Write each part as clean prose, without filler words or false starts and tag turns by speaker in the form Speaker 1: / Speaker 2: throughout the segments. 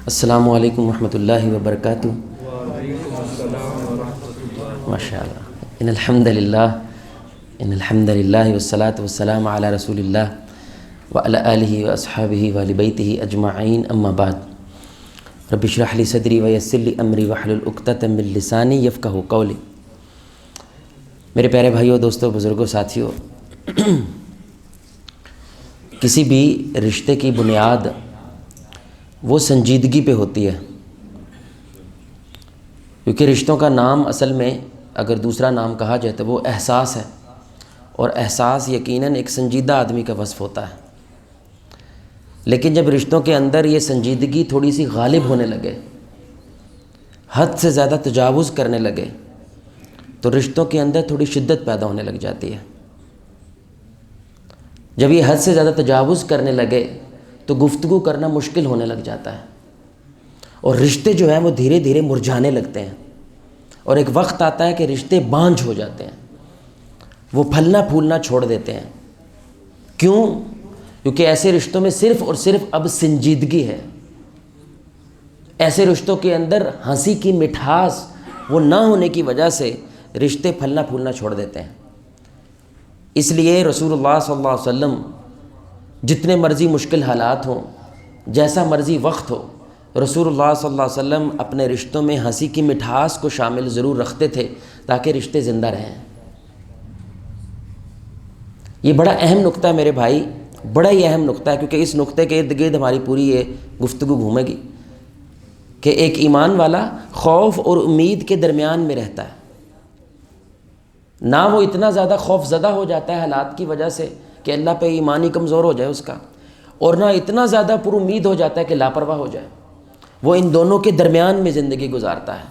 Speaker 1: السلام علیکم ورحمۃ اللہ وبرکاتہ۔
Speaker 2: وعلیکم السلام ورحمۃ اللہ۔
Speaker 1: ماشاء اللہ، ان الحمد للہ والصلاۃ والسلام علی رسول اللہ وعلی آلہ واصحابہ وآل بیتہ اجمعین، اما بعد۔ رب اشرح لی صدری ویسر لی امری واحلل عقدۃ من لسانی یفقہوا قولی۔ میرے پیارے بھائیوں، دوستوں، بزرگوں، ساتھیوں، کسی بھی رشتے کی بنیاد وہ سنجیدگی پہ ہوتی ہے، کیونکہ رشتوں کا نام اصل میں اگر دوسرا نام کہا جائے تو وہ احساس ہے، اور احساس یقیناً ایک سنجیدہ آدمی کا وصف ہوتا ہے۔ لیکن جب رشتوں کے اندر یہ سنجیدگی تھوڑی سی غالب ہونے لگے، حد سے زیادہ تجاوز کرنے لگے، تو رشتوں کے اندر تھوڑی شدت پیدا ہونے لگ جاتی ہے۔ جب یہ حد سے زیادہ تجاوز کرنے لگے تو گفتگو کرنا مشکل ہونے لگ جاتا ہے، اور رشتے جو ہیں وہ دھیرے دھیرے مرجھانے لگتے ہیں، اور ایک وقت آتا ہے کہ رشتے بانجھ ہو جاتے ہیں، وہ پھلنا پھولنا چھوڑ دیتے ہیں۔ کیوں؟ کیونکہ ایسے رشتوں میں صرف اور صرف اب سنجیدگی ہے، ایسے رشتوں کے اندر ہنسی کی مٹھاس وہ نہ ہونے کی وجہ سے رشتے پھلنا پھولنا چھوڑ دیتے ہیں۔ اس لیے رسول اللہ صلی اللہ علیہ وسلم جتنے مرضی مشکل حالات ہوں، جیسا مرضی وقت ہو، رسول اللہ صلی اللہ علیہ وسلم اپنے رشتوں میں ہنسی کی مٹھاس کو شامل ضرور رکھتے تھے تاکہ رشتے زندہ رہیں۔ یہ بڑا اہم نقطہ ہے میرے بھائی، بڑا ہی اہم نقطہ ہے، کیونکہ اس نقطے کے ارد گرد ہماری پوری یہ گفتگو گھومے گی کہ ایک ایمان والا خوف اور امید کے درمیان میں رہتا ہے۔ نہ وہ اتنا زیادہ خوف زدہ ہو جاتا ہے حالات کی وجہ سے کہ اللہ پہ ایمانی کمزور ہو جائے اس کا، اور نہ اتنا زیادہ پر امید ہو جاتا ہے کہ لاپرواہ ہو جائے۔ وہ ان دونوں کے درمیان میں زندگی گزارتا ہے۔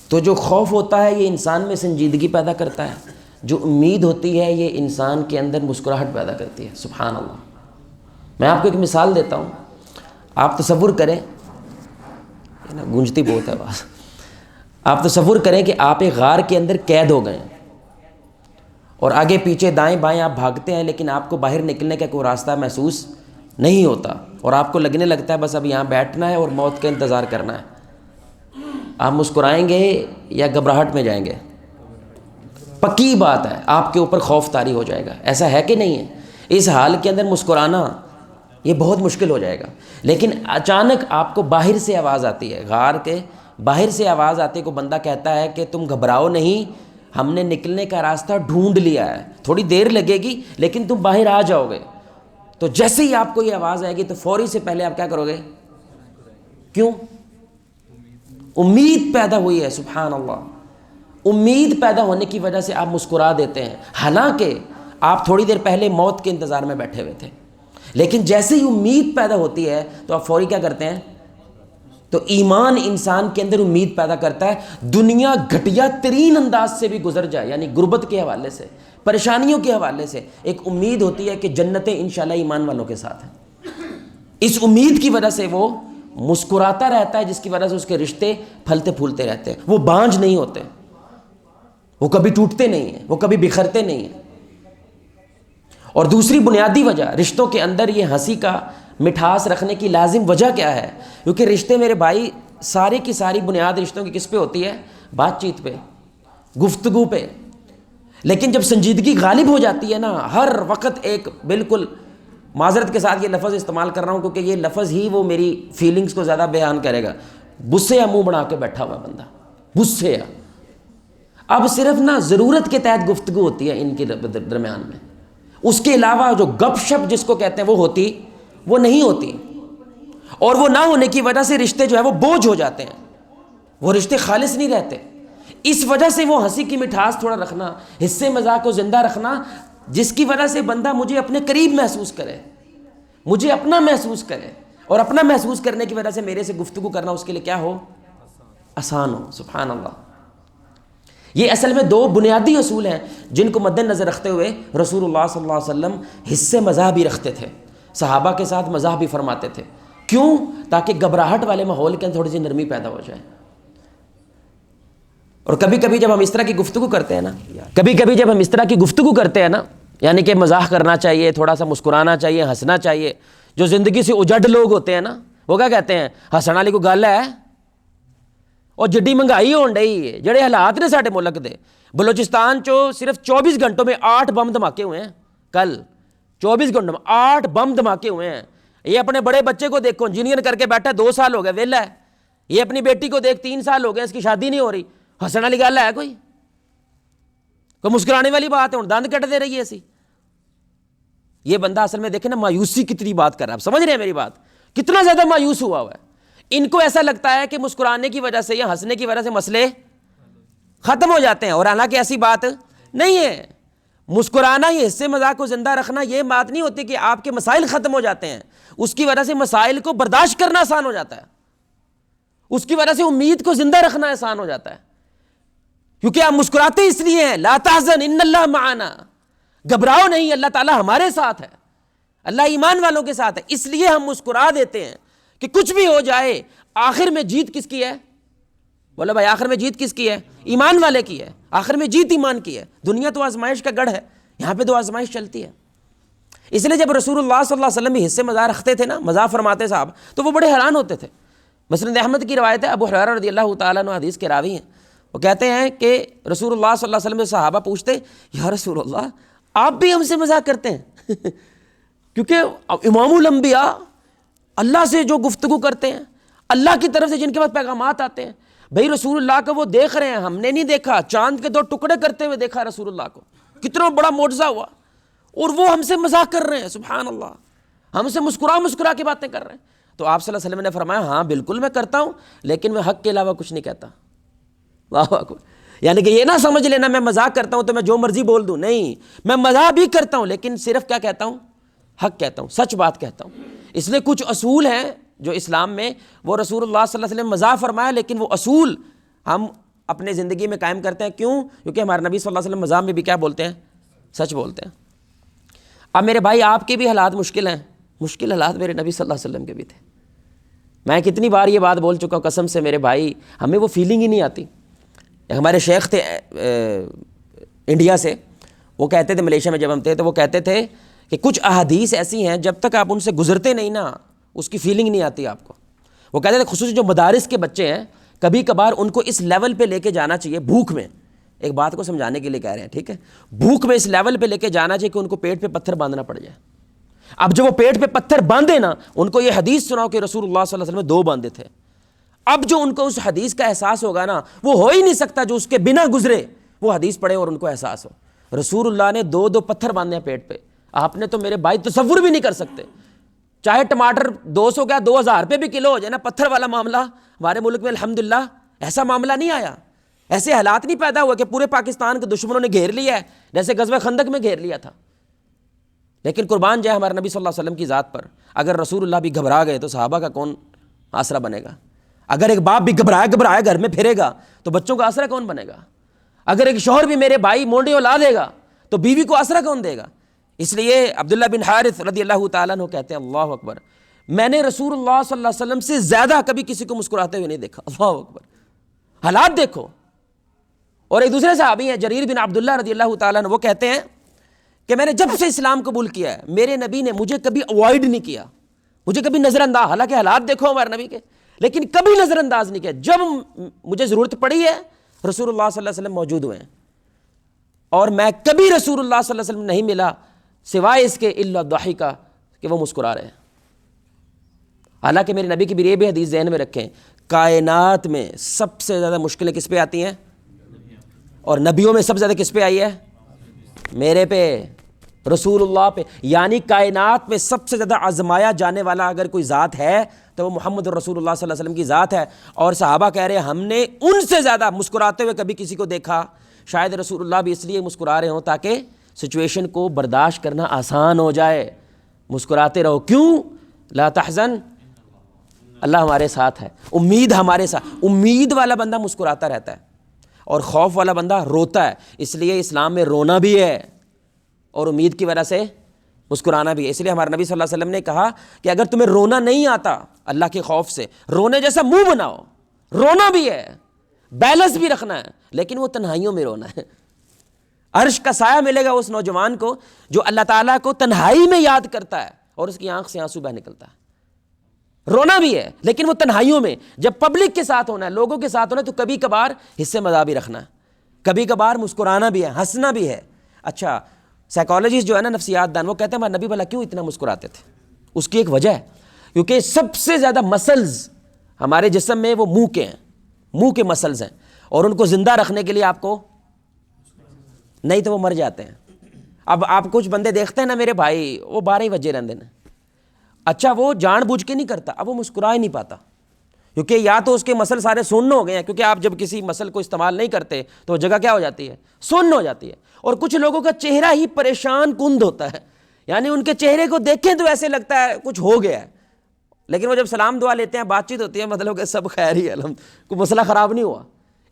Speaker 1: تو جو خوف ہوتا ہے یہ انسان میں سنجیدگی پیدا کرتا ہے، جو امید ہوتی ہے یہ انسان کے اندر مسکراہٹ پیدا کرتی ہے۔ سبحان اللہ۔ میں آپ کو ایک مثال دیتا ہوں، آپ تصور کریں، گونجتی بہت ہے آواز، آپ تصور کریں کہ آپ ایک غار کے اندر قید ہو گئے ہیں، اور آگے پیچھے دائیں بائیں آپ بھاگتے ہیں، لیکن آپ کو باہر نکلنے کا کوئی راستہ محسوس نہیں ہوتا، اور آپ کو لگنے لگتا ہے بس اب یہاں بیٹھنا ہے اور موت کا انتظار کرنا ہے۔ آپ مسکرائیں گے یا گھبراہٹ میں جائیں گے؟ پکی بات ہے آپ کے اوپر خوف طاری ہو جائے گا، ایسا ہے کہ نہیں ہے؟ اس حال کے اندر مسکرانا یہ بہت مشکل ہو جائے گا۔ لیکن اچانک آپ کو باہر سے آواز آتی ہے، غار کے باہر سے آواز آتی ہے، کو بندہ کہتا ہے کہ تم گھبراؤ نہیں، ہم نے نکلنے کا راستہ ڈھونڈ لیا ہے، تھوڑی دیر لگے گی لیکن تم باہر آ جاؤ گے۔ تو جیسے ہی آپ کو یہ آواز آئے گی تو فوری سے پہلے آپ کیا کرو گے؟ کیوں؟ امید پیدا ہوئی ہے۔ سبحان اللہ، امید پیدا ہونے کی وجہ سے آپ مسکرا دیتے ہیں، حالانکہ آپ تھوڑی دیر پہلے موت کے انتظار میں بیٹھے ہوئے تھے، لیکن جیسے ہی امید پیدا ہوتی ہے تو آپ فوری کیا کرتے ہیں؟ تو ایمان انسان کے اندر امید پیدا کرتا ہے، دنیا گھٹیا ترین انداز سے بھی گزر جائے، یعنی غربت کے حوالے سے، پریشانیوں کے حوالے سے، ایک امید ہوتی ہے کہ جنتیں انشاءاللہ ایمان والوں کے ساتھ ہیں۔ اس امید کی وجہ سے وہ مسکراتا رہتا ہے، جس کی وجہ سے اس کے رشتے پھلتے پھولتے رہتے ہیں، وہ بانجھ نہیں ہوتے، وہ کبھی ٹوٹتے نہیں ہیں، وہ کبھی بکھرتے نہیں ہیں۔ اور دوسری بنیادی وجہ رشتوں کے اندر یہ ہنسی کا مٹھاس رکھنے کی لازم وجہ کیا ہے؟ کیونکہ رشتے میرے بھائی سارے کی ساری بنیاد رشتوں کی کس پہ ہوتی ہے؟ بات چیت پہ، گفتگو پہ۔ لیکن جب سنجیدگی غالب ہو جاتی ہے نا، ہر وقت ایک بالکل، معذرت کے ساتھ یہ لفظ استعمال کر رہا ہوں کیونکہ یہ لفظ ہی وہ میری فیلنگز کو زیادہ بیان کرے گا، غصے یا منہ بنا کے بیٹھا ہوا بندہ، غصے یا، اب صرف نا ضرورت کے تحت گفتگو ہوتی ہے ان کے درمیان میں، اس کے علاوہ جو گپ شپ جس کو کہتے ہیں وہ نہیں ہوتی، اور وہ نہ ہونے کی وجہ سے رشتے جو ہے وہ بوجھ ہو جاتے ہیں، وہ رشتے خالص نہیں رہتے۔ اس وجہ سے وہ ہنسی کی مٹھاس تھوڑا رکھنا، حصے مزاح کو زندہ رکھنا، جس کی وجہ سے بندہ مجھے اپنے قریب محسوس کرے، مجھے اپنا محسوس کرے، اور اپنا محسوس کرنے کی وجہ سے میرے سے گفتگو کرنا اس کے لیے کیا ہو؟ آسان ہو۔ سبحان اللہ۔ یہ اصل میں دو بنیادی اصول ہیں جن کو مد نظر رکھتے ہوئے رسول اللہ صلی اللہ علیہ وسلم حصے مزاح بھی رکھتے تھے، صحابہ کے ساتھ مزاح بھی فرماتے تھے۔ کیوں؟ تاکہ گھبراہٹ والے ماحول کے اندر تھوڑی سی نرمی پیدا ہو جائے۔ اور کبھی کبھی جب ہم اس طرح کی گفتگو کرتے ہیں نا، یعنی کہ مزاح کرنا چاہیے، تھوڑا سا مسکرانا چاہیے، ہنسنا چاہیے، جو زندگی سے اجڑ لوگ ہوتے ہیں نا، وہ کیا کہتے ہیں ہسن والی کو گل ہے، اور جڈی مہنگائی ہون ڈئی ہے، جڑے حالات نے ساڈے ملک دے، بلوچستان چو صرف 24 گھنٹوں میں 8 بم دھماکے ہوئے ہیں، کل 24 گھنٹوں میں 8 بم دھماکے ہوئے ہیں۔ یہ اپنے بڑے بچے کو دیکھو، انجینئر کر کے بیٹھا 2 سال ہو گئے ویلا ہے، یہ اپنی بیٹی کو دیکھ 3 سال ہو گئے، اس کی شادی نہیں ہو رہی، ہسن والی گل ہے کوئی مسکرانے والی بات ہے؟ ہوں دند کٹ دے رہی ہے ایسی۔ یہ بندہ اصل میں دیکھیں نا مایوسی کتنی بات کر رہا ہے، آپ سمجھ رہے ہیں میری بات، کتنا زیادہ مایوس ہوا ہوا ہے۔ ان کو ایسا لگتا ہے کہ مسکرانے کی وجہ سے یا ہنسنے کی وجہ سے مسئلے ختم ہو جاتے ہیں، اور حالانکہ ایسی بات نہیں ہے۔ مسکرانا، یہ حصے مذاق کو زندہ رکھنا، یہ بات نہیں ہوتی کہ آپ کے مسائل ختم ہو جاتے ہیں، اس کی وجہ سے مسائل کو برداشت کرنا آسان ہو جاتا ہے، اس کی وجہ سے امید کو زندہ رکھنا آسان ہو جاتا ہے، کیونکہ آپ مسکراتے اس لیے ہیں لا تحزن ان اللہ معنا، گھبراؤ نہیں، اللہ تعالیٰ ہمارے ساتھ ہے، اللہ ایمان والوں کے ساتھ ہے، اس لیے ہم مسکرا دیتے ہیں کہ کچھ بھی ہو جائے آخر میں جیت کس کی ہے؟ بولو بھائی آخر میں جیت کس کی ہے؟ ایمان والے کی ہے، آخر میں جیت ایمان کی ہے۔ دنیا تو آزمائش کا گڑھ ہے، یہاں پہ تو آزمائش چلتی ہے۔ اس لیے جب رسول اللہ صلی اللہ علیہ وسلم بھی حصے مزاح رکھتے تھے نا، مزاح فرماتے صاحب، تو وہ بڑے حیران ہوتے تھے۔ مسند احمد کی روایت ہے، ابو ہریرہ رضی اللہ تعالیٰ عنہ حدیث کے راوی ہیں، وہ کہتے ہیں کہ رسول اللہ صلی اللہ علیہ وسلم سے صحابہ پوچھتے یا رسول اللہ آپ بھی ہم سے مزاح کرتے ہیں؟ کیونکہ امام الانبیاء اللہ سے جو گفتگو کرتے ہیں، اللہ کی طرف سے جن کے پاس پیغامات آتے ہیں، بھئی رسول اللہ کو وہ دیکھ رہے ہیں، ہم نے نہیں دیکھا، چاند کے 2 ٹکڑے کرتے ہوئے دیکھا رسول اللہ کو، کتنا بڑا معجزہ ہوا، اور وہ ہم سے مزاح کر رہے ہیں، سبحان اللہ، ہم سے مسکرا کے باتیں کر رہے ہیں۔ تو آپ صلی اللہ علیہ وسلم نے فرمایا ہاں بالکل میں کرتا ہوں، لیکن میں حق کے علاوہ کچھ نہیں کہتا۔ واہ اکبر، یعنی کہ یہ نہ سمجھ لینا میں مذاق کرتا ہوں تو میں جو مرضی بول دوں، نہیں، میں مذاق بھی کرتا ہوں لیکن صرف کیا کہتا ہوں؟ حق کہتا ہوں، سچ بات کہتا ہوں۔ اس لیے کچھ اصول ہیں جو اسلام میں، وہ رسول اللہ صلی اللہ علیہ وسلم مذاق فرمایا، لیکن وہ اصول ہم اپنے زندگی میں قائم کرتے ہیں۔ کیوں؟ کیونکہ ہمارے نبی صلی اللہ علیہ وسلم مذاق میں بھی کیا بولتے ہیں؟ سچ بولتے ہیں۔ اب میرے بھائی آپ کے بھی حالات مشکل ہیں، مشکل حالات میرے نبی صلی اللہ علیہ وسلم کے بھی تھے۔ میں کتنی بار یہ بات بول چکا ہوں قسم سے میرے بھائی، ہمیں وہ فیلنگ ہی نہیں آتی۔ ہمارے شیخ تھے انڈیا سے، وہ کہتے تھے، ملیشیا میں جب ہم تھے تو وہ کہتے تھے کہ کچھ احادیث ایسی ہیں جب تک آپ ان سے گزرتے نہیں نا اس کی فیلنگ نہیں آتی آپ کو۔ وہ کہتے تھے خصوصی جو مدارس کے بچے ہیں کبھی کبھار ان کو اس لیول پہ لے کے جانا چاہیے، بھوک میں، ایک بات کو سمجھانے کے لیے کہہ رہے ہیں، ٹھیک ہے، بھوک میں اس لیول پہ لے کے جانا چاہیے کہ ان کو پیٹ پہ پتھر باندھنا پڑ جائے۔ اب جب وہ پیٹ پہ پتھر باندھے نا، ان کو یہ حدیث سناؤ کہ رسول اللہ صلی اللہ علیہ وسلم نے 2 باندھے تھے، اب جو ان کو اس حدیث کا احساس ہوگا نا، وہ ہو ہی نہیں سکتا جو اس کے بنا گزرے وہ حدیث پڑھے اور ان کو احساس ہو۔ رسول اللہ نے 2 پتھر باندھے ہیں پیٹ پہ، آپ نے تو میرے بھائی تصور بھی نہیں کر سکتے۔ چاہے ٹماٹر 200 کا 2000 روپے بھی کلو ہو جائے نا، پتھر والا معاملہ ہمارے ملک میں الحمدللہ ایسا معاملہ نہیں آیا، ایسے حالات نہیں پیدا ہوئے کہ پورے پاکستان کے دشمنوں نے گھیر لیا ہے جیسے غزوہ خندق میں گھیر لیا تھا۔ لیکن قربان جائے ہمارے نبی صلی اللہ علیہ وسلم کی ذات پر، اگر رسول اللہ بھی گھبرا گئے تو صحابہ کا کون آسرا بنے گا؟ اگر ایک باپ بھی گھبرایا گھر میں پھرے گا تو بچوں کا آسرا کون بنے گا؟ اگر ایک شوہر بھی میرے بھائی مونڈے الا دے گا تو بیوی کو آسرا کون دے گا؟ اس لیے عبداللہ بن حارث رضی اللہ تعالیٰ عنہ کہتے ہیں اللہ اکبر، میں نے رسول اللہ صلی اللہ علیہ وسلم سے زیادہ کبھی کسی کو مسکراتے ہوئے نہیں دیکھا۔ اللہ اکبر، حالات دیکھو۔ اور ایک دوسرے صحابی ہیں جریر بن عبداللہ رضی اللہ تعالیٰ عنہ، وہ کہتے ہیں کہ میں نے جب سے اسلام قبول کیا ہے میرے نبی نے مجھے کبھی اوائڈ نہیں کیا، مجھے کبھی نظر انداز، حالانکہ حالات دیکھو ہمارے نبی کے، لیکن کبھی نظر انداز نہیں کیا۔ جب مجھے ضرورت پڑی ہے رسول اللہ صلی اللہ علیہ وسلم موجود ہوئے ہیں، اور میں کبھی رسول اللہ صلی اللہ علیہ وسلم نہیں ملا سوائے اس کے الا ضحکا، کہ وہ مسکرا رہے ہیں۔ حالانکہ میرے نبی کی بھی یہ بھی حدیث ذہن میں رکھیں، کائنات میں سب سے زیادہ مشکلیں کس پہ آتی ہیں؟ اور نبیوں میں سب سے زیادہ کس پہ آئی ہے؟ میرے پہ، رسول اللہ پہ۔ یعنی کائنات میں سب سے زیادہ آزمایا جانے والا اگر کوئی ذات ہے تو وہ محمد رسول اللہ صلی اللہ علیہ وسلم کی ذات ہے۔ اور صحابہ کہہ رہے ہیں ہم نے ان سے زیادہ مسکراتے ہوئے کبھی کسی کو دیکھا، شاید رسول اللہ بھی اس لیے مسکرا رہے ہوں تاکہ سچویشن کو برداشت کرنا آسان ہو جائے۔ مسکراتے رہو، کیوں؟ لا تحزن، اللہ ہمارے ساتھ ہے، امید ہمارے ساتھ۔ امید والا بندہ مسکراتا رہتا ہے اور خوف والا بندہ روتا ہے۔ اس لیے اسلام میں رونا بھی ہے اور امید کی وجہ سے مسکرانا بھی ہے۔ اس لیے ہمارے نبی صلی اللہ علیہ وسلم نے کہا کہ اگر تمہیں رونا نہیں آتا اللہ کے خوف سے، رونے جیسا منہ بناؤ۔ رونا بھی ہے، بیلنس بھی رکھنا ہے، لیکن وہ تنہائیوں میں رونا ہے۔ عرش کا سایہ ملے گا اس نوجوان کو جو اللہ تعالیٰ کو تنہائی میں یاد کرتا ہے اور اس کی آنکھ سے آنسو بہ نکلتا ہے۔ رونا بھی ہے لیکن وہ تنہائیوں میں. جب پبلک کے ساتھ ہونا ہے, لوگوں کے ساتھ ہونا ہے, تو کبھی کبھار حصے مزاح بھی رکھنا ہے, کبھی کبھار مسکرانا بھی ہے, ہنسنا بھی ہے. اچھا سائیکالوجسٹ جو ہے نا, نفسیات دان, وہ کہتے ہیں ہمارے نبی بھلا کیوں اتنا مسکراتے تھے؟ اس کی ایک وجہ ہے, کیونکہ سب سے زیادہ مسلز ہمارے جسم میں وہ منہ کے ہیں, منہ کے مسلز ہیں, اور ان کو زندہ رکھنے کے لیے آپ کو, نہیں تو وہ مر جاتے ہیں. اب آپ کچھ بندے دیکھتے ہیں نا میرے بھائی, وہ 12 بجے رہتے ہیں. اچھا وہ جان بوجھ کے نہیں کرتا, اب وہ مسکرا ہی نہیں پاتا, کیونکہ یا تو اس کے مسل سارے سن ہو گئے ہیں, کیونکہ آپ جب کسی مسل کو استعمال نہیں کرتے تو وہ جگہ کیا ہو جاتی ہے, سن ہو جاتی ہے. اور کچھ لوگوں کا چہرہ ہی پریشان کند ہوتا ہے, یعنی ان کے چہرے کو دیکھیں تو ایسے لگتا ہے کچھ ہو گیا ہے, لیکن وہ جب سلام دعا لیتے ہیں, بات چیت ہوتی ہے, مطلب کہ سب خیر ہی ہے, کوئی مسئلہ خراب نہیں ہوا.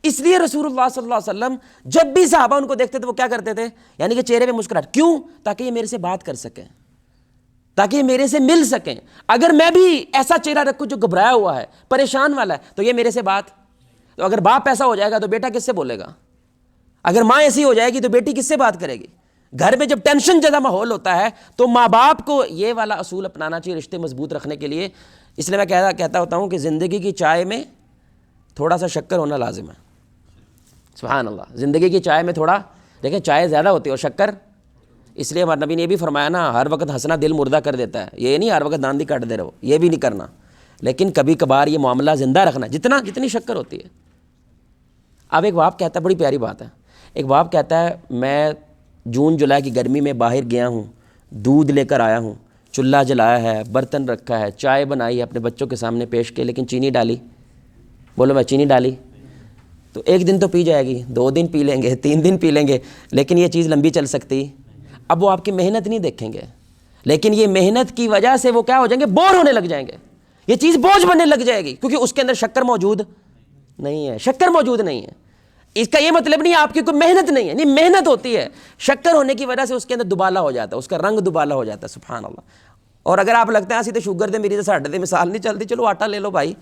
Speaker 1: اس لیے رسول اللہ صلی اللہ علیہ وسلم جب بھی صحابہ ان کو دیکھتے تھے وہ کیا کرتے تھے, یعنی کہ چہرے پہ مسکراہٹ. کیوں؟ تاکہ یہ میرے سے بات کر سکیں, تاکہ یہ میرے سے مل سکیں. اگر میں بھی ایسا چہرہ رکھوں جو گھبرایا ہوا ہے, پریشان والا ہے, تو یہ میرے سے بات, تو اگر باپ ایسا ہو جائے گا تو بیٹا کس سے بولے گا؟ اگر ماں ایسی ہو جائے گی تو بیٹی کس سے بات کرے گی؟ گھر میں جب ٹینشن زیادہ ماحول ہوتا ہے تو ماں باپ کو یہ والا اصول اپنانا چاہیے رشتے مضبوط رکھنے کے لیے. اس لیے میں کہتا ہوتا ہوں کہ زندگی کی چائے میں تھوڑا سا شکر ہونا لازم ہے. سبحان اللہ, زندگی کی چائے میں تھوڑا, دیکھیں چائے زیادہ ہوتی ہے اور شکر, اس لیے ہمارے نبی نے یہ بھی فرمایا نا, ہر وقت ہنسنا دل مردہ کر دیتا ہے. یہ نہیں ہر وقت داندھی کاٹ دے رہو, یہ بھی نہیں کرنا, لیکن کبھی کبھار یہ معاملہ زندہ رکھنا جتنی شکر ہوتی ہے. اب ایک باپ کہتا ہے, بڑی پیاری بات ہے, ایک باپ کہتا ہے میں جون جولائی کی گرمی میں باہر گیا ہوں, دودھ لے کر آیا ہوں, چولہا جلایا ہے, برتن رکھا ہے, چائے بنائی ہے, اپنے بچوں کے سامنے پیش کی, لیکن چینی ڈالی. بولو میں چینی ڈالی, تو 1 دن تو پی جائے گی, 2 دن پی لیں گے, 3 دن پی لیں گے, لیکن یہ چیز لمبی چل سکتی. اب وہ آپ کی محنت نہیں دیکھیں گے, لیکن یہ محنت کی وجہ سے وہ کیا ہو جائیں گے, بور ہونے لگ جائیں گے, یہ چیز بوجھ بننے لگ جائے گی, کیونکہ اس کے اندر شکر موجود نہیں ہے. شکر موجود نہیں ہے, اس کا یہ مطلب نہیں آپ کی کوئی محنت نہیں ہے, نہیں محنت ہوتی ہے, شکر ہونے کی وجہ سے اس کے اندر دوبالا ہو جاتا ہے, اس کا رنگ دوبالا ہو جاتا ہے. سبحان اللہ. اور اگر آپ لگتا ہے ایسی تو شوگر دے میری ساڈے دے مثال نہیں چلتی, چلو آٹا لے لو بھائی,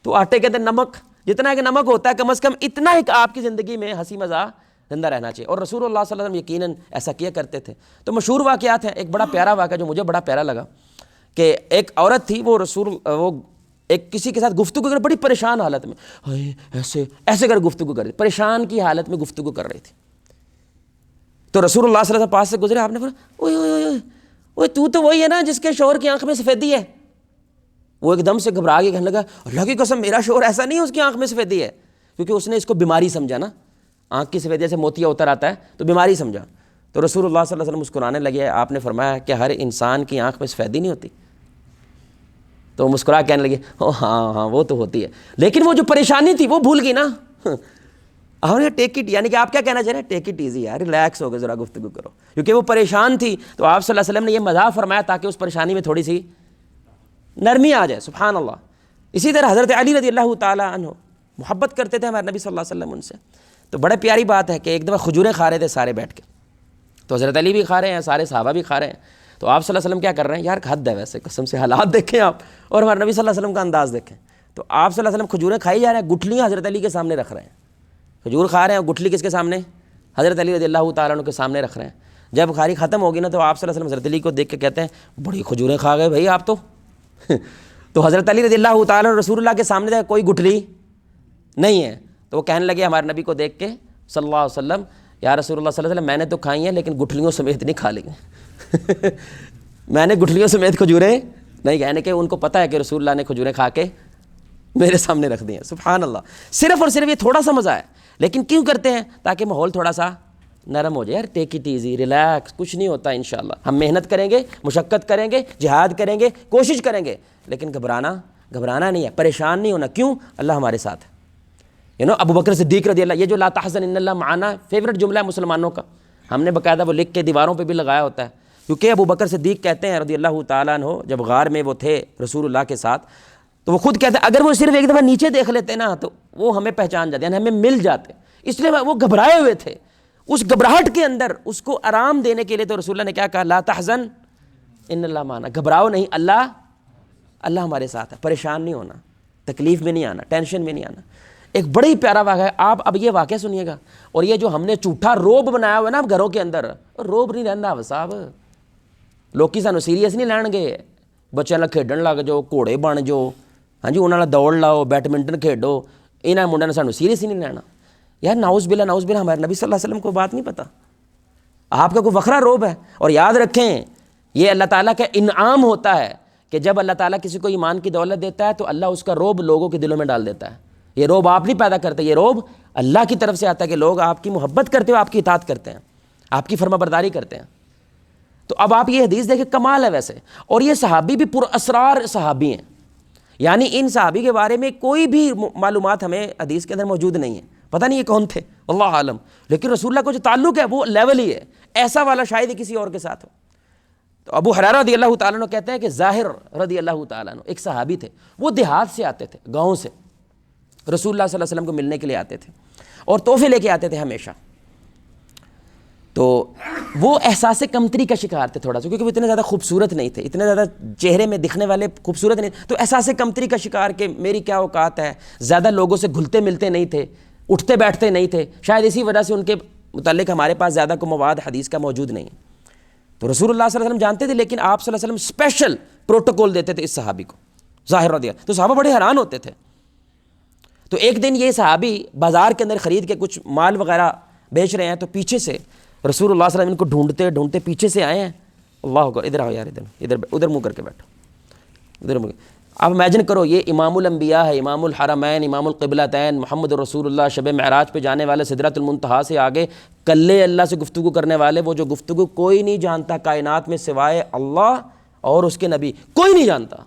Speaker 1: تو آٹے کے اندر نمک جتنا کہ نمک ہوتا ہے, کم از کم اتنا ایک آپ کی زندگی میں ہنسی مزاح زندہ رہنا چاہیے. اور رسول اللہ صلی اللہ علیہ وسلم یقیناً ایسا کیا کرتے تھے. تو مشہور واقعات ہیں. ایک بڑا پیارا واقعہ جو مجھے بڑا پیارا لگا, کہ ایک عورت تھی, وہ ایک کسی کے ساتھ گفتگو کر, بڑی پریشان حالت میں, ایسے کر گفتگو کر رہی, پریشان کی حالت میں گفتگو کر رہی تھی. تو رسول اللہ صلی اللہ علیہ وسلم پاس سے گزرے, آپ نے فرمایا اوئے تو وہی ہے نا جس کے شوہر کی آنکھ میں سفیدی ہے. وہ ایک دم سے گھبرا کے کہنے لگا, اللہ کی قسم میرا شوہر ایسا نہیں ہے, اس کی آنکھ میں سفیدی ہے. کیونکہ اس نے اس کو بیماری سمجھا نا, آنکھ کی سفیدی سے موتیا اتر آتا ہے تو بیماری سمجھا. تو رسول اللہ صلی اللہ علیہ وسلم مسکرانے لگے, آپ نے فرمایا کہ ہر انسان کی آنکھ میں سفیدی نہیں ہوتی. تو وہ مسکرا کہنے لگے, ہاں وہ تو ہوتی ہے, لیکن وہ جو پریشانی تھی وہ بھول گئی نا. ہم نے ٹیک اٹ, یعنی کہ آپ کیا کہنا چاہ رہے ہیں, ٹیک اٹ ایزی یار, ریلیکس ہو کے ذرا گفتگو کرو, کیونکہ وہ پریشان تھی. تو آپ صلی اللہ علیہ وسلم نے یہ مزاح فرمایا تاکہ اس پریشانی میں تھوڑی سی نرمی آ جائے. سبحان اللہ. اسی طرح حضرت علی رضی اللہ تعالیٰ عنہ محبت کرتے تھے ہمارے نبی صلی اللہ علیہ وسلم ان سے. تو بڑے پیاری بات ہے کہ ایک دفعہ کھجوریں کھا رہے تھے سارے بیٹھ کے, تو حضرت علی بھی کھا رہے ہیں, سارے صحابہ بھی کھا رہے ہیں. تو آپ صلی اللہ علیہ وسلم کیا کر رہے ہیں, یار حد ہے ویسے, قسم سے حالات دیکھیں آپ, اور ہمارے نبی صلی اللہ علیہ وسلم کا انداز دیکھیں. تو آپ صلی اللہ علیہ وسلم کھجوریں کھائی جا رہے ہیں, گٹھلیاں حضرت علی کے سامنے رکھ رہے ہیں. کھجور کھا رہے ہیں, گٹھلی کس کے سامنے, حضرت علی رضی اللہ تعالیٰ عنہ کے سامنے رکھ رہے ہیں. جب کھاری ختم ہوگی نا, تو آپ صلی اللہ علیہ وسلم حضرت علی کو دیکھ کے کہتے ہیں, بڑی کھجوریں کھا گئے بھائی آپ تو. تو حضرت علی رضی اللہ تعالیٰ عنہ رسول اللہ کے سامنے کوئی گٹھلی نہیں ہے. تو وہ کہنے لگے ہمارے نبی کو دیکھ کے صلی اللہ علیہ وسلم, یا رسول اللہ صلی اللہ علیہ وسلم میں نے تو کھائی ہیں لیکن گٹھلیوں سمیت نہیں کھا لیں گے. میں نے گٹھلیوں سمیت کھجوریں نہیں, کہنے کہ ان کو پتہ ہے کہ رسول اللہ نے کھجوریں کھا کے میرے سامنے رکھ دی ہیں. سبحان اللہ. صرف اور صرف یہ تھوڑا سا مزہ ہے, لیکن کیوں کرتے ہیں, تاکہ ماحول تھوڑا سا نرم ہو جائے. یار ٹیک اٹ ایزی, ریلیکس, کچھ نہیں ہوتا انشاءاللہ. ہم محنت کریں گے, مشقت کریں گے, جہاد کریں گے, کوشش کریں گے, لیکن گھبرانا نہیں ہے, پریشان نہیں ہونا. کیوں؟ اللہ ہمارے ساتھ ہے. ابو بکر صدیق رضی اللہ, یہ جو لا تحزن ان اللہ معنا فیورٹ جملہ ہے مسلمانوں کا, ہم نے باقاعدہ وہ لکھ کے دیواروں پہ بھی لگایا ہوتا ہے. کیونکہ ابو بکر صدیق کہتے ہیں رضی اللہ تعالیٰ عنہ, جب غار میں وہ تھے رسول اللہ کے ساتھ, تو وہ خود کہتے ہیں اگر وہ صرف ایک دفعہ نیچے دیکھ لیتے نا تو وہ ہمیں پہچان جاتے, یعنی ہمیں مل جاتے. اس لیے وہ گھبرائے ہوئے تھے. اس گھبراہٹ کے اندر اس کو آرام دینے کے لیے تو رسول اللہ نے کیا کہا, لا تحزن ان اللہ معنا, گھبراؤ نہیں, اللہ ہمارے ساتھ ہے. پریشان نہیں ہونا, تکلیف میں نہیں آنا, ٹینشن میں نہیں آنا. ایک بڑا ہی پیارا واقعہ ہے. آپ اب یہ واقعہ سنیے گا, اور یہ جو ہم نے جھوٹا روب بنایا ہوا ہے نا گھروں کے اندر, روب نہیں رہنا صاحب. لوکی سانو سیریس نہیں لین گے, بچے نال کھیڈن لگ جاؤ, گھوڑے بن جاؤ, ہاں جی انہوں نے دوڑ لاؤ, بیڈمنٹن کھیڈو, انہاں منڈا نے سانو سیریس ہی نہیں لینا. یار نعوذ باللہ ہمارے نبی صلی اللہ علیہ وسلم کو بات نہیں پتہ, آپ کا کوئی وکھرا روب ہے. اور یاد رکھیں یہ اللہ تعالیٰ کا انعام ہوتا ہے کہ جب اللہ تعالیٰ کسی کو ایمان کی دولت دیتا ہے تو اللہ اس کا روب لوگوں کے دلوں میں ڈال دیتا ہے. یہ روب آپ نہیں پیدا کرتے, یہ روب اللہ کی طرف سے آتا ہے کہ لوگ آپ کی محبت کرتے ہوئے آپ کی اطاعت کرتے ہیں, آپ کی فرما برداری کرتے ہیں. تو اب آپ یہ حدیث دیکھیں, کمال ہے ویسے. اور یہ صحابی بھی پر اسرار صحابی ہیں, یعنی ان صحابی کے بارے میں کوئی بھی معلومات ہمیں حدیث کے اندر موجود نہیں ہے, پتہ نہیں یہ کون تھے اللہ عالم, لیکن رسول اللہ کو جو تعلق ہے وہ لیول ہی ہے, ایسا والا شاید ہی کسی اور کے ساتھ ہو. تو ابو ہریرہ رضی اللہ تعالیٰ عنہ کہتے ہیں کہ ظاہر رضی اللہ تعالیٰ عنہ ایک صحابی تھے, وہ دیہات سے آتے تھے, گاؤں سے رسول اللہ صلی اللہ علیہ وسلم کو ملنے کے لیے آتے تھے اور تحفے لے کے آتے تھے ہمیشہ. تو وہ احساس کمتری کا شکار تھے تھوڑا سا, کیونکہ وہ اتنے زیادہ خوبصورت نہیں تھے, اتنے زیادہ چہرے میں دکھنے والے خوبصورت نہیں, تو احساس کمتری کا شکار کہ میری کیا اوقات ہے, زیادہ لوگوں سے گھلتے ملتے نہیں تھے, اٹھتے بیٹھتے نہیں تھے, شاید اسی وجہ سے ان کے متعلق ہمارے پاس زیادہ کو مواد حدیث کا موجود نہیں ہے. تو رسول اللہ صلی اللہ علیہ وسلم جانتے تھے, لیکن آپ صلی اللہ علیہ وسلم اسپیشل پروٹوکول دیتے تھے اس صحابی کو, ظاہر رضی اللہ. تو صحابہ بڑے حیران ہوتے تھے. تو ایک دن یہ صحابی بازار کے اندر خرید کے کچھ مال وغیرہ بیچ رہے ہیں, تو پیچھے سے رسول اللہ صلی اللہ علیہ وسلم ان کو ڈھونڈتے ڈھونڈتے پیچھے سے آئے ہیں. اللہ اکبر, ادھر آؤ یار, ادھر منہ کر کے بیٹھو, ادھر منہ. اب امیجن کرو یہ امام الانبیاء ہے, امام الحرمین, امام القبلتین, محمد رسول اللہ, شب معراج پہ جانے والے, سدرۃ المنتہا سے آگے کلے اللہ سے گفتگو کرنے والے, وہ جو گفتگو کوئی نہیں جانتا کائنات میں سوائے اللہ اور اس کے نبی, کوئی نہیں جانتا.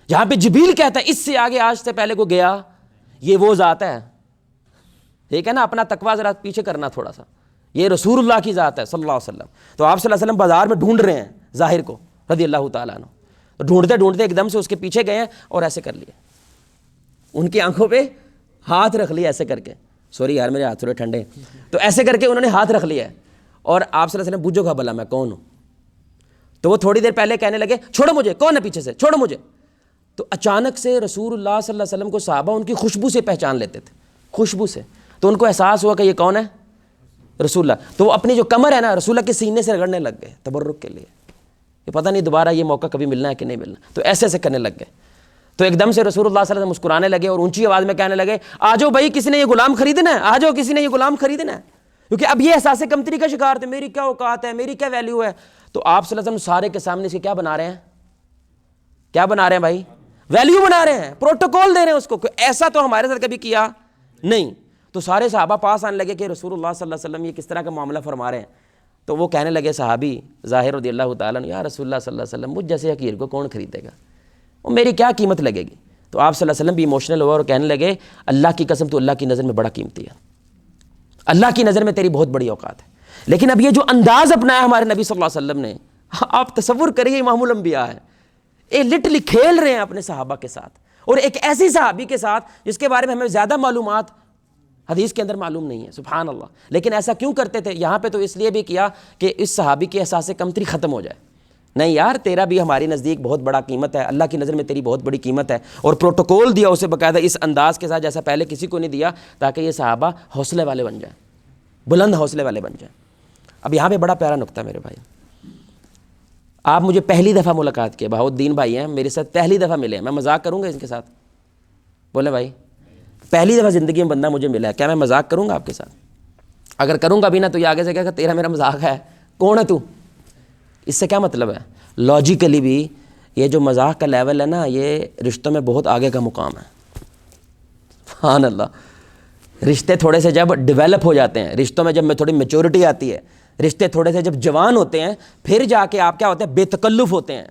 Speaker 1: جہاں پہ جبریل کہتا ہے اس سے آگے آج سے پہلے کو گیا, یہ وہ ذات ہے. ٹھیک ہے نا, اپنا تقویٰ ذرا پیچھے کرنا تھوڑا سا, یہ رسول اللہ کی ذات ہے صلی اللہ علیہ وسلم. تو آپ صلی اللہ علیہ وسلم بازار میں ڈھونڈ رہے ہیں ظاہر کو رضی اللہ تعالیٰ عنہ. تو ڈھونڈتے ڈھونڈتے ایک دم سے اس کے پیچھے گئے ہیں اور ایسے کر لیے, ان کی آنکھوں پہ ہاتھ رکھ لیا ایسے کر کے, سوری یار میرے ہاتھ تھوڑے ٹھنڈے ہیں, تو ایسے کر کے انہوں نے ہاتھ رکھ لیا ہے. اور آپ صلی اللہ علیہ وسلم پوچھو گا بھلا میں کون ہوں؟ تو وہ تھوڑی دیر پہلے کہنے لگے چھوڑو مجھے, کون ہے پیچھے سے, چھوڑو مجھے. تو اچانک سے رسول اللہ صلی اللہ علیہ وسلم کو صحابہ ان کی خوشبو سے پہچان لیتے تھے, خوشبو سے. تو ان کو احساس ہوا کہ یہ کون ہے, رسول اللہ. تو وہ اپنی جو کمر ہے نا رسول اللہ کے سینے سے رگڑنے لگ گئے تبرک کے لیے, یہ پتہ نہیں دوبارہ یہ موقع کبھی ملنا ہے کہ نہیں ملنا. تو ایسے ایسے کرنے لگ گئے. تو ایک دم سے رسول اللہ صلی اللہ علیہ وسلم مسکرانے لگے اور اونچی آواز میں کہنے لگے آ جاؤ بھائی, کسی نے یہ غلام خریدنا ہے, آ جاؤ کسی نے یہ غلام خریدنا ہے. کیونکہ اب یہ احساس کمتری کا شکار تھے, میری کیا اوقات ہے, میری کیا ویلیو ہے. تو آپ صلی اللہ علیہ وسلم سارے کے سامنے سے کیا بنا رہے ہیں, کیا بنا رہے ہیں بھائی, ویلیو بنا رہے ہیں, پروٹوکول دے رہے ہیں اس کو, ایسا تو ہمارے ساتھ کبھی کیا نہیں. تو سارے صحابہ پاس آنے لگے کہ رسول اللہ صلی اللہ علیہ وسلم یہ کس طرح کا معاملہ فرما رہے ہیں. تو وہ کہنے لگے صحابی ظاہر رضی اللہ تعالیٰ عنہ, یا رسول اللہ صلی اللہ علیہ وسلم مجھ جیسے حقیر کو کون خریدے گا, وہ میری کیا قیمت لگے گی. تو آپ صلی اللہ علیہ وسلم بھی ایموشنل ہوا اور کہنے لگے اللہ کی قسم تو اللہ کی نظر میں بڑا قیمتی ہے, اللہ کی نظر میں تیری بہت بڑی اوقات ہے. لیکن اب یہ جو انداز اپنایا ہمارے نبی صلی اللہ علیہ وسلم نے, آپ تصور کریے امام الانبیاء ہے, یہ لٹرلی کھیل رہے ہیں اپنے صحابہ کے ساتھ, اور ایک ایسی صحابی کے ساتھ جس کے بارے میں ہمیں زیادہ معلومات حدیث کے اندر معلوم نہیں ہے, سبحان اللہ. لیکن ایسا کیوں کرتے تھے یہاں پہ؟ تو اس لیے بھی کیا کہ اس صحابی کے احساس کمتری ختم ہو جائے. نہیں یار, تیرا بھی ہماری نزدیک بہت بڑا قیمت ہے, اللہ کی نظر میں تیری بہت بڑی قیمت ہے. اور پروٹوکول دیا اسے باقاعدہ اس انداز کے ساتھ جیسا پہلے کسی کو نہیں دیا, تاکہ یہ صحابہ حوصلے والے بن جائیں, بلند حوصلے والے بن جائیں. اب یہاں پہ بڑا پیارا نقطہ میرے بھائی, آپ مجھے پہلی دفعہ ملاقات کیے, بہاؤالدین بھائی ہیں میرے ساتھ, پہلی دفعہ ملے ہیں, میں مذاق کروں گا ان کے ساتھ؟ بولے بھائی, پہلی دفعہ زندگی میں بندہ مجھے ملا ہے, کیا میں مذاق کروں گا آپ کے ساتھ؟ اگر کروں گا بھی نا تو یہ آگے سے کہا کہ تیرا میرا مذاق ہے, کون ہے تو؟ اس سے کیا مطلب ہے؟ لاجیکلی بھی یہ جو مذاق کا لیول ہے نا, یہ رشتوں میں بہت آگے کا مقام ہے. سبحان اللہ. رشتے تھوڑے سے جب ڈیولپ ہو جاتے ہیں, رشتوں میں جب تھوڑی میچورٹی آتی ہے, رشتے تھوڑے سے جب جوان ہوتے ہیں, پھر جا کے آپ کیا ہوتے ہیں, بے تکلف ہوتے ہیں,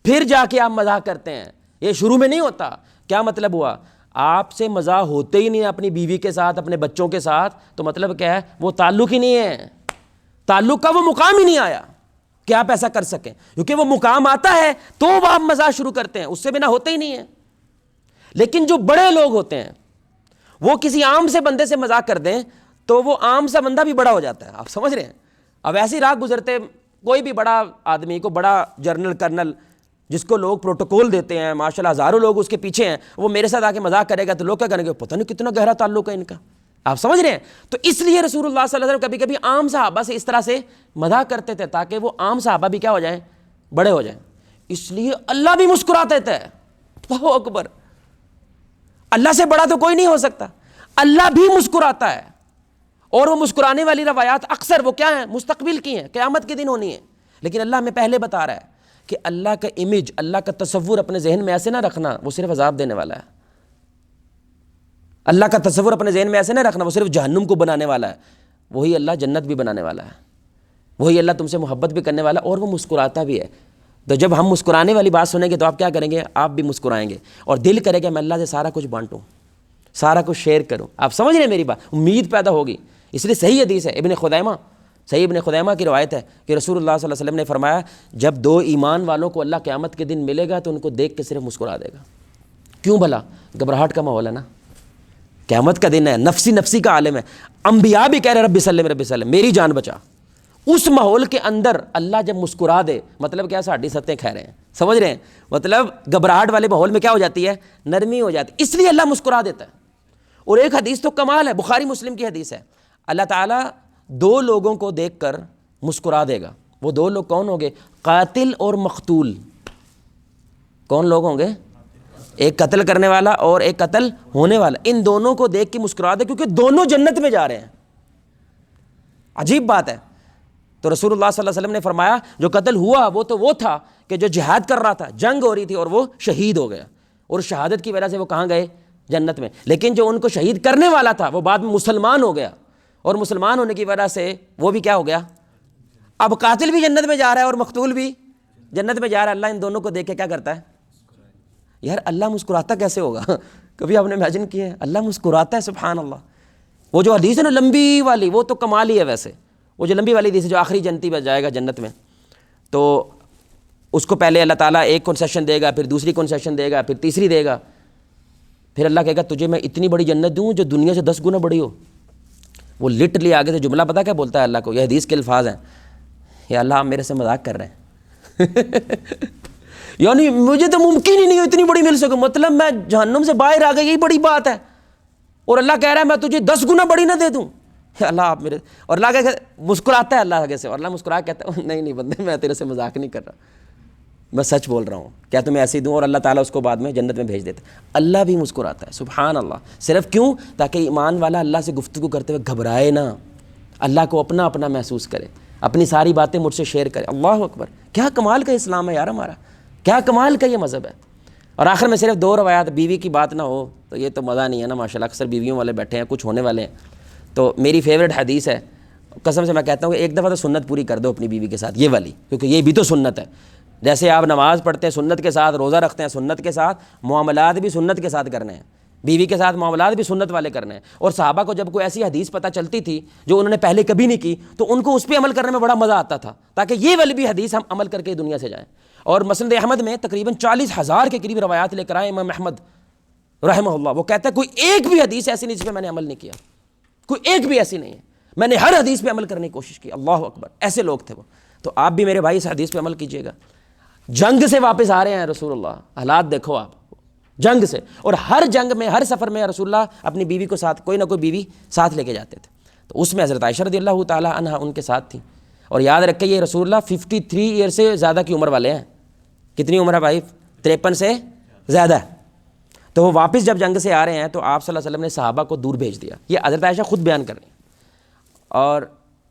Speaker 1: پھر جا کے آپ مذاق کرتے ہیں. یہ شروع میں نہیں ہوتا. کیا مطلب ہوا؟ آپ سے مزاح ہوتے ہی نہیں اپنی بیوی کے ساتھ, اپنے بچوں کے ساتھ, تو مطلب کیا ہے, وہ تعلق ہی نہیں ہے, تعلق کا وہ مقام ہی نہیں آیا کہ آپ ایسا کر سکیں. کیونکہ وہ مقام آتا ہے تو وہ آپ مزاح شروع کرتے ہیں, اس سے بنا ہوتے ہی نہیں ہے. لیکن جو بڑے لوگ ہوتے ہیں وہ کسی عام سے بندے سے مذاق کر دیں تو وہ عام سا بندہ بھی بڑا ہو جاتا ہے. آپ سمجھ رہے ہیں؟ اب ایسی راہ گزرتے کوئی بھی بڑا آدمی کو, بڑا جنرل کرنل جس کو لوگ پروٹوکول دیتے ہیں, ماشاءاللہ ہزاروں لوگ اس کے پیچھے ہیں, وہ میرے ساتھ آ کے مذاق کرے گا تو لوگ کیا کریں گے, پتہ نہیں کتنا گہرا تعلق ہے ان کا. آپ سمجھ رہے ہیں؟ تو اس لیے رسول اللہ صلی اللہ علیہ وسلم کبھی کبھی عام صحابہ سے اس طرح سے مذاق کرتے تھے تاکہ وہ عام صحابہ بھی کیا ہو جائیں, بڑے ہو جائیں. اس لیے اللہ بھی مسکراتے تھے. اللہ اکبر. اللہ سے بڑا تو کوئی نہیں ہو سکتا. اللہ بھی مسکراتا ہے, اور وہ مسکرانے والی روایات اکثر وہ کیا ہیں, مستقبل کی ہیں, قیامت کے دن ہونی ہیں. لیکن اللہ ہمیں پہلے بتا رہا ہے کہ اللہ کا امیج, اللہ کا تصور اپنے ذہن میں ایسے نہ رکھنا وہ صرف عذاب دینے والا ہے. اللہ کا تصور اپنے ذہن میں ایسے نہ رکھنا وہ صرف جہنم کو بنانے والا ہے. وہی اللہ جنت بھی بنانے والا ہے, وہی اللہ تم سے محبت بھی کرنے والا, اور وہ مسکراتا بھی ہے. تو جب ہم مسکرانے والی بات سنیں گے تو آپ کیا کریں گے, آپ بھی مسکرائیں گے, اور دل کرے گا میں اللہ سے سارا کچھ بانٹوں, سارا کچھ شیئر کروں. آپ سمجھ رہے ہیں میری بات, امید پیدا ہوگی. اس لیے صحیح حدیث ہے, صحیح ابن خدیمہ کی روایت ہے کہ رسول اللہ صلی اللہ علیہ وسلم نے فرمایا جب دو ایمان والوں کو اللہ قیامت کے دن ملے گا تو ان کو دیکھ کے صرف مسکرا دے گا. کیوں بھلا؟ گھبراہٹ کا ماحول ہے نا, قیامت کا دن ہے, نفسی نفسی کا عالم ہے. انبیاء بھی کہہ رہے رب سلم میری جان بچا. اس ماحول کے اندر اللہ جب مسکرا دے مطلب کیا, ساڑھی ستیں کھہ رہے ہیں, سمجھ رہے ہیں, مطلب گھبراہٹ والے ماحول میں کیا ہو جاتی ہے, نرمی ہو جاتی ہے. اس لیے اللہ مسکرا دیتا ہے. اور ایک حدیث تو کمال ہے, بخاری مسلم کی حدیث ہے, اللہ تعالیٰ دو لوگوں کو دیکھ کر مسکرا دے گا. وہ دو لوگ کون ہوں گے؟ قاتل اور مقتول. کون لوگ ہوں گے؟ ایک قتل کرنے والا اور ایک قتل ہونے والا. ان دونوں کو دیکھ کے مسکرا دے کیونکہ دونوں جنت میں جا رہے ہیں. عجیب بات ہے. تو رسول اللہ صلی اللہ علیہ وسلم نے فرمایا جو قتل ہوا وہ تو وہ تھا کہ جو جہاد کر رہا تھا, جنگ ہو رہی تھی اور وہ شہید ہو گیا, اور شہادت کی وجہ سے وہ کہاں گئے؟ جنت میں. لیکن جو ان کو شہید کرنے والا تھا وہ بعد میں مسلمان ہو گیا, اور مسلمان ہونے کی وجہ سے وہ بھی کیا ہو گیا؟ اب قاتل بھی جنت میں جا رہا ہے اور مقتول بھی جنت میں جا رہا ہے. اللہ ان دونوں کو دیکھ کے کیا کرتا ہے؟ یار اللہ مسکراتا کیسے ہوگا؟ کبھی آپ نے امیجن کیا ہے اللہ مسکراتا ہے؟ سبحان اللہ. وہ جو حدیث ہے نا لمبی والی, وہ تو کمال ہی ہے ویسے. وہ جو لمبی والی حدیث ہے جو آخری جنتی میں جائے گا جنت میں, تو اس کو پہلے اللہ تعالیٰ ایک کنسیشن دے گا, پھر دوسری کنسیشن دے گا, پھر تیسری دے گا, پھر اللہ کہے گا تجھے میں اتنی بڑی جنت دوں جو دنیا سے 10 گنا بڑی ہو. وہ لٹرلی آگے سے جملہ پتہ کیا بولتا ہے اللہ کو, یہ حدیث کے الفاظ ہیں, یا اللہ آپ میرے سے مذاق کر رہے ہیں یعنی مجھے تو ممکن ہی نہیں ہو اتنی بڑی مل سکے, مطلب میں جہنم سے باہر آ گئی, یہی بڑی بات ہے. اور اللہ کہہ رہا ہے میں تجھے 10 گنا بڑی نہ دے دوں. یا اللہ آپ میرے, اور اللہ کہ مسکراتا ہے اللہ آگے سے, اور اللہ مسکرا کہتا ہے نہیں بندے میں تیرے سے مذاق نہیں کر رہا, میں سچ بول رہا ہوں, کیا تمہیں ایسے ہی دوں؟ اور اللہ تعالیٰ اس کو بعد میں جنت میں بھیج دیتا ہے. اللہ بھی مسکراتا ہے. سبحان اللہ. صرف کیوں؟ تاکہ ایمان والا اللہ سے گفتگو کرتے ہوئے گھبرائے نہ, اللہ کو اپنا اپنا محسوس کرے, اپنی ساری باتیں مجھ سے شیئر کرے. اللہ اکبر. کیا کمال کا اسلام ہے یار ہمارا, کیا کمال کا یہ مذہب ہے. اور آخر میں صرف 2 روایات, بیوی کی بات نہ ہو تو یہ تو مزہ نہیں ہے نا ماشاءاللہ. اکثر بیویوں والے بیٹھے ہیں, کچھ ہونے والے ہیں. تو میری فیوریٹ حدیث ہے, قسم سے میں کہتا ہوں کہ ایک دفعہ تو سنت پوری کر دو اپنی بیوی کے ساتھ, یہ والی, کیونکہ یہ بھی تو سنت ہے. جیسے آپ نماز پڑھتے ہیں سنت کے ساتھ, روزہ رکھتے ہیں سنت کے ساتھ, معاملات بھی سنت کے ساتھ کرنے ہیں, بیوی کے ساتھ معاملات بھی سنت والے کرنے ہیں. اور صحابہ کو جب کوئی ایسی حدیث پتہ چلتی تھی جو انہوں نے پہلے کبھی نہیں کی تو ان کو اس پہ عمل کرنے میں بڑا مزہ آتا تھا, تاکہ یہ والی بھی حدیث ہم عمل کر کے دنیا سے جائیں. اور مسند احمد میں تقریباً 40,000 کے قریب روایات لے کر آئے امام احمد رحمہ اللہ. وہ کہتا ہے کوئی ایک بھی حدیث ایسی نہیں جس پہ میں نے عمل نہیں کیا, کوئی ایک بھی ایسی نہیں ہے, میں نے ہر حدیث پہ عمل کرنے کی کوشش کی. اللہ اکبر. ایسے لوگ تھے وہ. تو آپ بھی میرے بھائی اس حدیث پہ عمل کیجئے گا. جنگ سے واپس آ رہے ہیں رسول اللہ, حالات دیکھو آپ, جنگ سے, اور ہر جنگ میں ہر سفر میں رسول اللہ اپنی بیوی کو ساتھ, کوئی نہ کوئی بیوی ساتھ لے کے جاتے تھے. تو اس میں حضرت عائشہ رضی اللہ تعالی عنہا ان کے ساتھ تھیں. اور یاد رکھیں یہ رسول اللہ 53 ایئر سے زیادہ کی عمر والے ہیں. کتنی عمر ہے بھائی؟ 53 سے زیادہ. تو وہ واپس جب جنگ سے آ رہے ہیں تو آپ صلی اللہ علیہ وسلم نے صحابہ کو دور بھیج دیا. یہ حضرت عائشہ خود بیان کر رہی ہیں, اور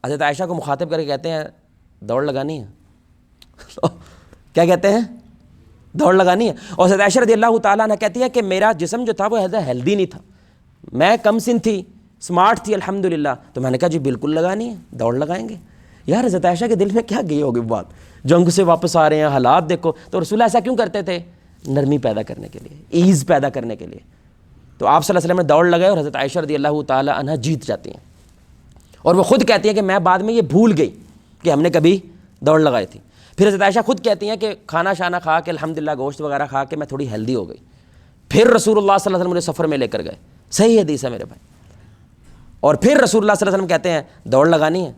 Speaker 1: حضرت عائشہ کو مخاطب کر کے کہتے ہیں دوڑ لگانی ہے کیا کہتے ہیں؟ دوڑ لگانی ہے. اور حضرت عائشہ رضی اللہ تعالیٰ عنہ کہتی ہے کہ میرا جسم جو تھا وہ ہیلدی نہیں تھا, میں کم سن تھی, سمارٹ تھی الحمدللہ. تو میں نے کہا جی بالکل لگانی ہے, دوڑ لگائیں گے. یار حضرت عائشہ کے دل میں کیا گئی ہوگی بات, جنگ سے واپس آ رہے ہیں, حالات دیکھو. تو رسول اللہ ایسا کیوں کرتے تھے؟ نرمی پیدا کرنے کے لیے, ایز پیدا کرنے کے لیے. تو آپ صلی اللہ علیہ وسلم نے دوڑ لگائے اور حضرت عائشہ رضی اللہ تعالیٰ عنہ جیت جاتی ہیں. اور وہ خود کہتی ہیں کہ میں بعد میں یہ بھول گئی کہ ہم نے کبھی دوڑ لگائی تھی. پھر حضرت عائشہ خود کہتی ہیں کہ کھانا شانا کھا کے الحمدللہ گوشت وغیرہ کھا کے میں تھوڑی ہیلدی ہو گئی. پھر رسول اللہ صلی اللہ علیہ وسلم مجھے سفر میں لے کر گئے. صحیح حدیث ہے میرے بھائی. اور پھر رسول اللہ صلی اللہ علیہ وسلم کہتے ہیں دوڑ لگانی ہے.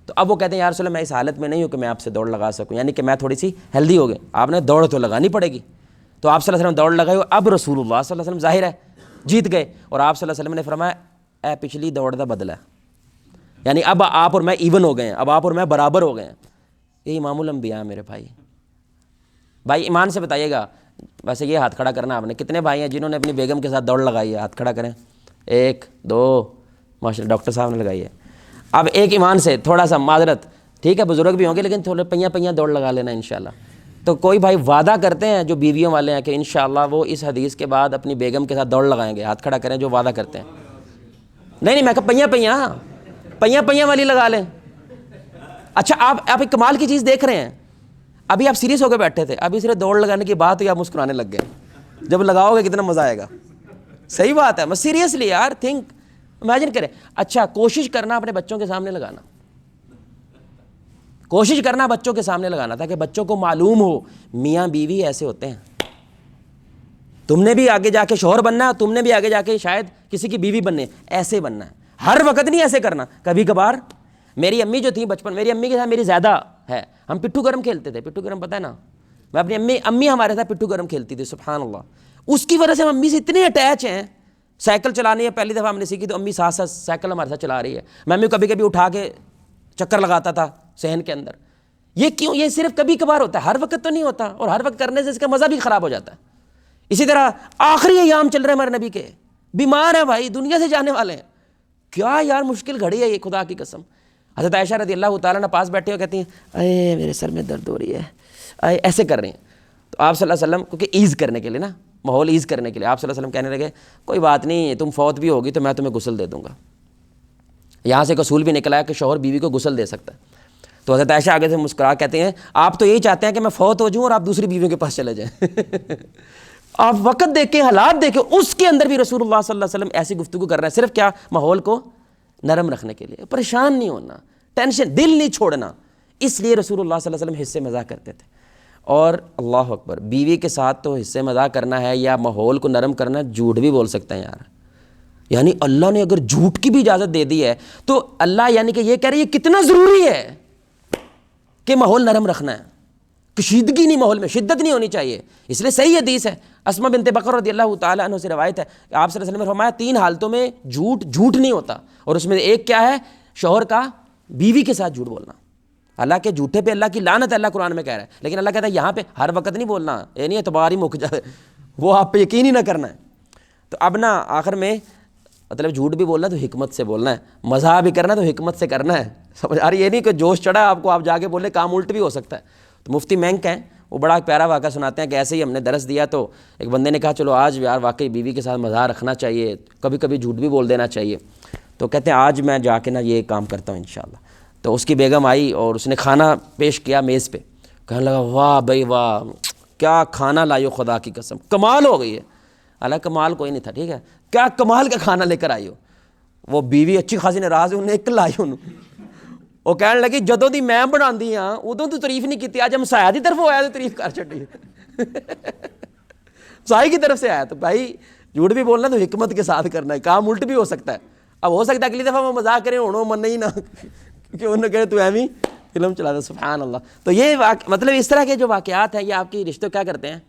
Speaker 1: تو اب وہ کہتے ہیں یا رسول اللہ میں اس حالت میں نہیں ہوں کہ میں آپ سے دوڑ لگا سکوں, یعنی کہ میں تھوڑی سی ہیلدی ہو گئی. آپ نے دوڑ تو لگانی پڑے گی. تو آپ صلی اللہ علیہ وسلم دوڑ لگائے. اب رسول اللہ صلی اللہ علیہ وسلم ظاہر ہے جیت گئے. اور آپ صلی اللہ علیہ وسلم نے فرمایا اے پچھلی دوڑ دا بدلہ ہے, یعنی اب آپ اور میں ایون ہو گئے ہیں, اب آپ اور میں برابر ہو گئے ہیں. یہ امام الانبیاء میرے بھائی. بھائی ایمان سے بتائیے گا, ویسے یہ ہاتھ کھڑا کرنا آپ نے. کتنے بھائی ہیں جنہوں نے اپنی بیگم کے ساتھ دوڑ لگائی ہے؟ ہاتھ کھڑا کریں. 1 2 ماشاء اللہ ڈاکٹر صاحب نے لگائی ہے. اب ایک ایمان سے تھوڑا سا معذرت، ٹھیک ہے بزرگ بھی ہوں گے لیکن تھوڑے پہیاں دوڑ لگا لینا انشاءاللہ. تو کوئی بھائی وعدہ کرتے ہیں جو بیویوں والے ہیں کہ انشاءاللہ وہ اس حدیث کے بعد اپنی بیگم کے ساتھ دوڑ لگائیں گے؟ ہاتھ کھڑا کریں جو وعدہ کرتے ہیں. نہیں میں کہا پہیاں والی لگا لیں. اچھا آپ ایک کمال کی چیز دیکھ رہے ہیں. ابھی آپ سیریس ہو کے بیٹھے تھے، ابھی صرف دوڑ لگانے کی بات ہوئی آپ مسکرانے لگ گئے. جب لگاؤ گے کتنا مزہ آئے گا. صحیح بات ہے. سیریسلی یار تھنک امیجن کریں. اچھا کوشش کرنا اپنے بچوں کے سامنے لگانا، کوشش کرنا بچوں کے سامنے لگانا تاکہ بچوں کو معلوم ہو میاں بیوی ایسے ہوتے ہیں. تم نے بھی آگے جا کے شوہر بننا ہے، تم نے بھی آگے جا کے شاید کسی کی بیوی بننے، ایسے بننا ہے. ہر وقت نہیں ایسے کرنا. کبھی کبھار میری امی جو تھیں بچپن، میری امی کے ساتھ میری زیادہ ہے، ہم پٹھو گرم کھیلتے تھے. پٹھو گرم پتہ ہے نا؟ میں اپنی امی ہمارے ساتھ پٹھو گرم کھیلتی تھی. سبحان اللہ. اس کی وجہ سے ہم امی سے اتنے اٹیچ ہیں. سائیکل چلانی ہے پہلی دفعہ ہم نے سیکھی تو امی ساتھ ساتھ سائیکل ہمارے ساتھ چلا رہی ہے. میں امی کبھی کبھی اٹھا کے چکر لگاتا تھا صحن کے اندر. یہ کیوں؟ یہ صرف کبھی کبھار ہوتا ہے، ہر وقت تو نہیں ہوتا، اور ہر وقت کرنے سے اس کا مزہ بھی خراب ہو جاتا ہے. اسی طرح آخری ایام چل رہے ہیں ہمارے نبی کے، بیمار ہیں بھائی، دنیا سے جانے والے ہیں. کیا یار مشکل گھڑی ہے یہ، خدا کی قسم. حضرت عائشہ رضی اللہ تعالیٰ نے پاس بیٹھے ہو کہتی ہیں اے میرے سر میں درد ہو رہی ہے، اے ایسے کر رہی ہیں. تو آپ صلی اللہ علیہ وسلم کیونکہ ایز کرنے کے لیے نا، ماحول ایز کرنے کے لیے آپ صلی اللہ علیہ وسلم کہنے لگے کوئی بات نہیں، تم فوت بھی ہوگی تو میں تمہیں غسل دے دوں گا. یہاں سے ایک اصول بھی نکلا ہے کہ شوہر بیوی کو غسل دے سکتا ہے. تو حضرت عائشہ آگے سے مسکرا کہتے ہیں آپ تو یہی چاہتے ہیں کہ میں فوت ہو جاؤں اور آپ دوسری بیویوں کے پاس چلے جائیں. آپ وقت دیکھ کے، حالات دیکھ کے، اس کے اندر بھی رسول اللہ صلی اللہ علیہ وسلم ایسی گفتگو کر رہے ہیں. صرف کیا؟ ماحول کو نرم رکھنے کے لیے. پریشان نہیں ہونا، ٹینشن، دل نہیں چھوڑنا. اس لیے رسول اللہ صلی اللہ علیہ وسلم حصے مزاح کرتے تھے. اور اللہ اکبر، بیوی کے ساتھ تو حصے مزاح کرنا ہے یا ماحول کو نرم کرنا ہے، جھوٹ بھی بول سکتے ہیں یار. یعنی اللہ نے اگر جھوٹ کی بھی اجازت دے دی ہے تو اللہ یعنی کہ یہ کہہ رہی ہے کتنا ضروری ہے کہ ماحول نرم رکھنا ہے. کشیدگی نہیں، ماحول میں شدت نہیں ہونی چاہیے. اس لیے صحیح حدیث ہے، اسماء بنت بکر رضی اللہ تعالیٰ عنہ سے روایت ہے کہ آپ صلی اللہ علیہ وسلم نے فرمایا 3 حالتوں میں جھوٹ نہیں ہوتا، اور اس میں ایک کیا ہے؟ شوہر کا بیوی کے ساتھ جھوٹ بولنا. اللہ کے جھوٹے پہ اللہ کی لعنت ہے، اللہ قرآن میں کہہ رہا ہے. لیکن اللہ کہتا ہے یہاں پہ ہر وقت نہیں بولنا، یہ نہیں اعتبار ہی مک جائے، وہ آپ پہ یقین ہی نہ کرنا ہے. تو اب نا آخر میں مطلب جھوٹ بھی بولنا ہے تو حکمت سے بولنا ہے، مزاح بھی کرنا ہے تو حکمت سے کرنا ہے. سمجھ آ رہی؟ یہ نہیں کہ جوش چڑھا آپ کو، آپ جا کے بولے کام الٹ بھی ہو سکتا ہے. تو مفتی مینک ہیں، وہ بڑا پیارا واقعہ سناتے ہیں کہ ایسے ہی ہم نے درس دیا تو ایک بندے نے کہا چلو آج یار واقعی بیوی کے ساتھ مزاح رکھنا چاہیے، کبھی کبھی جھوٹ بھی بول دینا چاہیے. تو کہتے ہیں آج میں جا کے نا یہ کام کرتا ہوں انشاءاللہ. تو اس کی بیگم آئی اور اس نے کھانا پیش کیا میز پہ. کہنے لگا واہ بھائی واہ، کیا کھانا لائی ہو، خدا کی قسم کمال ہو گئی ہے. حالانکہ کمال کوئی نہیں تھا، ٹھیک ہے، کیا کمال کا کھانا لے کر آئی ہو. وہ بیوی اچھی خاصی ناراض ہے، انہیں ایک لائی انہوں. وہ کہنے لگی جدوں دی میں بناندی ہاں ادوں تو تعریف نہیں کی، اج ہم سایہ دی طرف آیا تو تعریف کر چھڈی. سائے کی طرف سے آیا. تو بھائی جھوٹ بھی بولنا تو حکمت کے ساتھ کرنا ہے، کام الٹ بھی ہو سکتا ہے. اب ہو سکتا ہے اگلی دفعہ وہ مذاق کریں ہوں من ہی نہ، کیونکہ انہوں نے کہے تو ایویں فلم چلا دے. سبحان اللہ. تو یہ مطلب اس طرح کے جو واقعات ہیں یہ آپ کی رشتوں کیا کرتے ہیں؟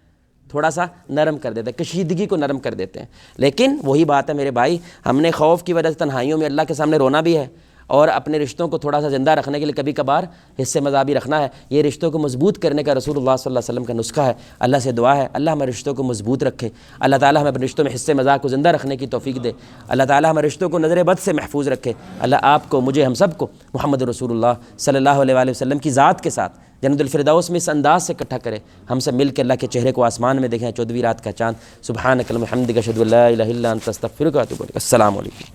Speaker 1: تھوڑا سا نرم کر دیتے ہیں، کشیدگی کو نرم کر دیتے ہیں. لیکن وہی بات ہے میرے بھائی، ہم نے خوف کی وجہ سے تنہائیوں میں اللہ کے سامنے رونا بھی ہے، اور اپنے رشتوں کو تھوڑا سا زندہ رکھنے کے لیے کبھی کبھار حصے مزاح بھی رکھنا ہے. یہ رشتوں کو مضبوط کرنے کا رسول اللہ صلی اللہ علیہ وسلم کا نسخہ ہے. اللہ سے دعا ہے اللہ ہمارے رشتوں کو مضبوط رکھے. اللہ تعالیٰ ہمیں اپنے رشتوں میں حصے مزاح کو زندہ رکھنے کی توفیق دے. اللہ تعالیٰ ہمارے رشتوں کو نظر بد سے محفوظ رکھے. اللہ آپ کو، مجھے، ہم سب کو محمد رسول اللہ صلی اللہ علیہ وآلہ وسلم کی ذات کے ساتھ جنت الفردوس میں اس انداز سے اکٹھا کرے. ہم سب مل کے اللہ کے چہرے کو آسمان میں دیکھیں 14ویں رات کا چاند. سبحانک اللہم وبحمدک اشہد ان لا الہ الا انت استغفرک واتوب الیک. السلام علیکم.